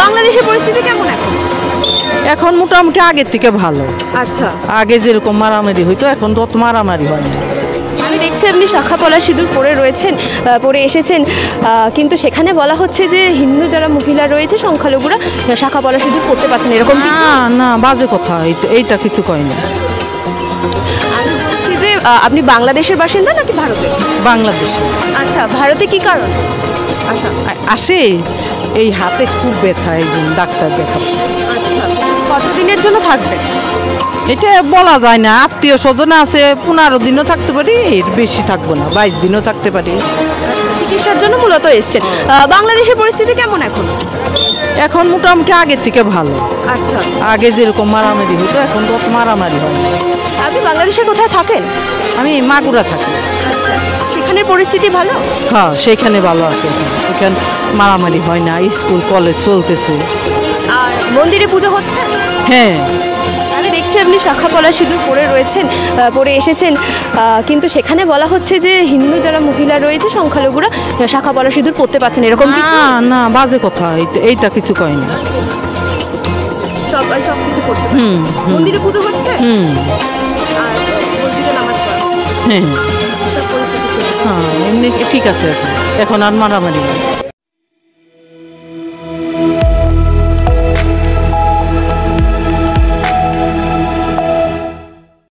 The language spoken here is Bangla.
বাংলাদেশের পরিস্থিতি কেমন এখন? এখন মোটামুটি আগের থেকে ভালো। আচ্ছা, আগে যেরকম মারামারি হইতো এখন তো অত মারামারি হয় না। আমি দেখছি আপনি শাখা পলা সিঁদুর পরে রয়েছেন, পরে এসেছেন, কিন্তু সেখানে বলা হচ্ছে যে হিন্দু যারা মহিলা রয়েছে সংখ্যালঘুরা শাখা পলা সিঁদুর পরতে পারছেন, এরকম কিছু? না না, বাজে কথা, এইটা কিছু কয় না। আমি বলছি যে আপনি বাংলাদেশের বাসিন্দা নাকি ভারতের? বাংলাদেশে। আচ্ছা, ভারতে কি কারণ? আচ্ছা আসে এই হাতে খুব ব্যথা, এই জন্য ডাক্তার দেখাবো। আচ্ছা, কতদিনের জন্য থাকবে? এটা বলা যায় না, আত্মীয় স্বজন আছে, 15 দিনও থাকতে পারি, এর বেশি থাকবো না, 22 দিনও থাকতে পারি। চিকিৎসার জন্য মূলত এসছেন। বাংলাদেশের পরিস্থিতি কেমন এখন? এখন মোটামুটি আগের থেকে ভালো। আচ্ছা, আগে যেরকম মারামারি হতো এখন তো অত মারামারি হয় না। আপনি বাংলাদেশের কোথায় থাকেন? আমি মাগুরা থাকি। আচ্ছা, সেখানের পরিস্থিতি ভালো? হ্যাঁ, সেইখানে ভালো আছে, এখানে মারামারি হয় না, স্কুল কলেজ চলতেছে। আর মন্দিরে পুজো হচ্ছে? হ্যাঁ, আমি দেখছি আপনি শাখা পলা সিঁদুর পরে রয়েছেন, পরে এসেছেন, কিন্তু সেখানে বলা হচ্ছে যে হিন্দু যারা মহিলা রয়েছে সংখ্যালঘুরা শাখা পলা সিঁদুর পরতে পারছেন, এরকম কিছু? না না, বাজে কথা, এইটা কিছু কয় না। সব কিছু করতে পারছেন। মন্দিরে পুজো হচ্ছে আর মসজিদে নামাজ পড়া হচ্ছে। হ্যাঁ সব পরিস্থিতি ঠিক আছে। হ্যাঁ, এমনি ঠিক আছে, এখন আর মারামারি নেই।